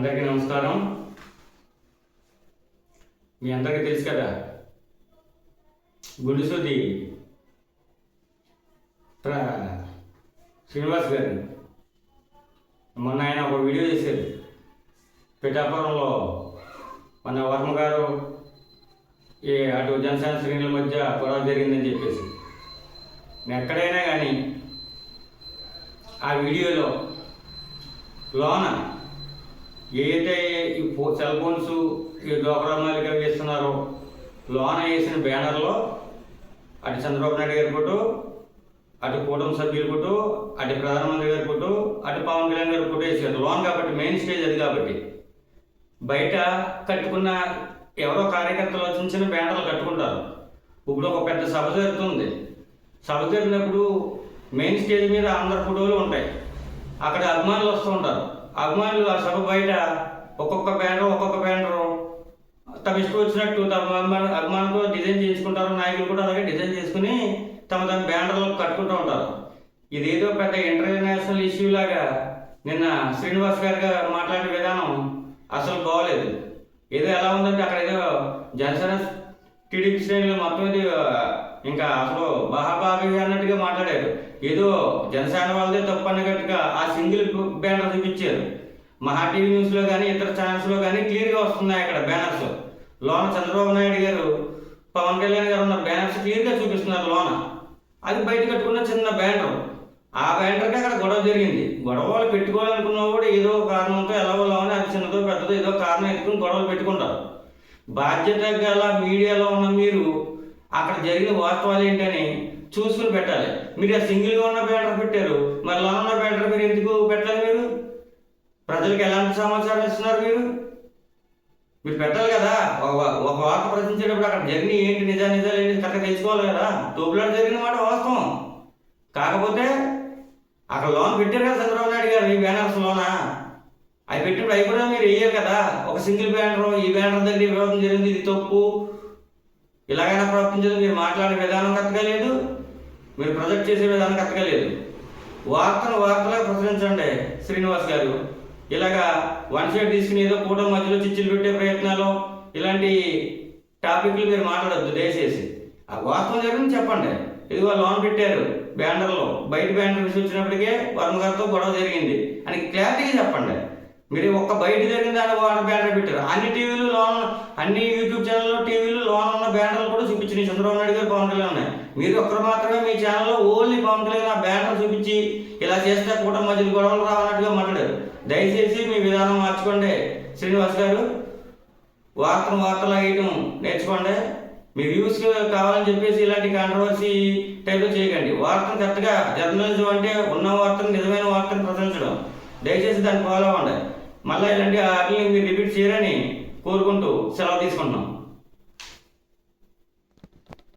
అందరికీ నమస్కారం. మీ అందరికీ తెలుసు కదా, గుడిసోది శ్రీనివాస్ గారు మొన్న ఆయన ఒక వీడియో చేశారు. పిఠాపురంలో మన వర్మ గారు అటు జనసేన శ్రేణుల మధ్య గొడవ జరిగిందని చెప్పేసి, ఎక్కడైనా కానీ ఆ వీడియోలో లోన ఏదైతే ఈ సెల్ ఫోన్స్ ఈ డోక్రా మాలికలు వేస్తున్నారో లోన వేసిన బ్యానర్లో అటు చంద్రబాబు నాయుడు గారి ఫోటో, అటు కూటమి సభ్యుల ఫోటో, అటు ప్రధానమంత్రి గారి ఫోటో, అటు పవన్ కళ్యాణ్ గారి ఫోటో వేసారు. లోన్ కాబట్టి మెయిన్ స్టేజ్ అది కాబట్టి బయట కట్టుకున్న ఎవరో కార్యకర్తలు చిన్న చిన్న బ్యానర్లు కట్టుకుంటారు. ఇప్పుడు ఒక పెద్ద సభ జరుగుతుంది. సభ జరిగినప్పుడు మెయిన్ స్టేజ్ మీద అందరి ఫోటోలు ఉంటాయి. అక్కడ అభిమానులు వస్తూ ఉంటారు. అభిమానులు ఆ సభ బయట ఒక్కొక్క బ్యానర్ తమ ఇష్టం వచ్చినట్టు తమ అభిమానంతో డిజైన్ చేసుకుంటారు. నాయకులు కూడా అలాగే డిజైన్ చేసుకుని తమ బ్యానర్లు కట్టుకుంటూ ఉంటారు. ఇదేదో పెద్ద ఇంటర్నేషనల్ ఇష్యూ లాగా నిన్న శ్రీనివాస్ గారిగా మాట్లాడే విధానం అసలు బాగోలేదు. ఏదో ఎలా ఉందంటే అక్కడ ఏదో జనసేన టీడీపీ శ్రేణులు మొత్తం ఇది ఇంకా అసలు బాహాబాబి అన్నట్టుగా మాట్లాడారు. ఏదో జనసేన వాళ్ళదే తప్పు అన్నట్టుగా ఆ సింగిల్ బ్యానర్ చూపించారు. మహా టీవీ న్యూస్లో కానీ ఇతర ఛానల్స్లో కానీ క్లియర్గా వస్తున్నాయి. అక్కడ బ్యానర్స్ లోన చంద్రబాబు నాయుడు గారు, పవన్ కళ్యాణ్ గారు ఉన్న బ్యానర్స్ క్లియర్గా చూపిస్తున్నారు. లోన అది బయట కట్టుకున్న చిన్న బ్యానర్. ఆ బ్యానర్కి అక్కడ గొడవ జరిగింది. గొడవలు పెట్టుకోవాలనుకున్నా కూడా ఏదో కారణంతో ఎలాగోలా అని అది చిన్నదో పెద్దదో ఏదో కారణం ఎత్తుకుని గొడవలు పెట్టుకుంటారు. బాధ్యత గల మీడియాలో ఉన్న మీరు అక్కడ జరిగిన వాస్తవాలు ఏంటని చూసుకుని పెట్టాలి. మీరు ఆ సింగిల్గా ఉన్న బ్యానర్ పెట్టారు, మరి లోన ఉన్న బ్యానర్ మీరు ఎందుకు పెట్టాలి? మీరు ప్రజలకు ఎలాంటి సమాచారం ఇస్తున్నారు? మీరు పెట్టాలి కదా. ఒక వార్త ప్రశ్నించేటప్పుడు అక్కడ జరిగిన ఏంటి నిజాలు ఏంటి కరెక్ట్గా తెలుసుకోవాలి కదా. తోపులాట జరిగిన మాట వాస్తవం. కాకపోతే అక్కడ లోన్ పెట్టారు కదా చంద్రబాబు నాయుడు గారు, ఈ బ్యానర్స్ లోన అవి పెట్టినప్పుడు అవి కూడా మీరు వేయాలి కదా. ఒక సింగిల్ బ్యానర్, ఈ బ్యానర్ దగ్గర విరోధం జరిగింది, ఇది తప్పు, ఇలాగైనా ప్రవర్తించదు. మీరు మాట్లాడే విధానం కరెక్ట్గా లేదు, మీరు ప్రొజెక్ట్ చేసే విధానం కరెక్ట్గా లేదు. వార్తలా ప్రచురించండి శ్రీనివాస్ గారు. ఇలాగా వన్ సైడ్ తీసుకుని ఏదో కూటమి మధ్యలో చిచ్చులు పెట్టే ప్రయత్నాలు, ఇలాంటి టాపిక్లు మీరు మాట్లాడద్దు దయచేసి. ఆ వాస్తవం జరిగింది చెప్పండి. ఇదిగో లోన్ పెట్టారు బ్యానర్లో, బయట బ్యానర్ విషయం వచ్చినప్పటికే వర్మ గారితో గొడవ జరిగింది అని క్లారిటీగా చెప్పండి. మీరు ఒక్క బయట జరిగిన దాని బ్యానర్ పెట్టారు. అన్ని టీవీలు లోన్, అన్ని యూట్యూబ్ ఛానల్లో టీవీలు లోన్ ఉన్న బ్యానర్లు కూడా చూపించినాయి చంద్రబాబు నాయుడు గారు, పవన్ కళ్యాణ్ ఉన్నాయి. మీరు ఒక్కరు మాత్రమే మీ ఛానల్లో ఓన్లీ పవన్ కళ్యాణ్ ఆ బ్యానర్ చూపించి ఇలా చేస్తే కూటమి మధ్యలో గొడవలు రావన్నట్టుగా మాట్లాడారు. దయచేసి మీ విధానం మార్చుకోండి శ్రీనివాస్ గారు. వార్తలు వేయటం నేర్చుకోండి. మీ వ్యూస్ కావాలని చెప్పేసి ఇలాంటి కాంట్రవర్సీ టైప్లో చేయకండి. వార్తను కరెక్ట్గా జర్నలిజం అంటే ఉన్న వార్తను, నిజమైన వార్తను ప్రచురించడం. దయచేసి దాన్ని ఫాలో అవ్వండి. మళ్ళీ ఇలాంటి వాటిని మీరు రిపీట్ చేయరని కోరుకుంటూ సెలవు తీసుకుంటున్నాం.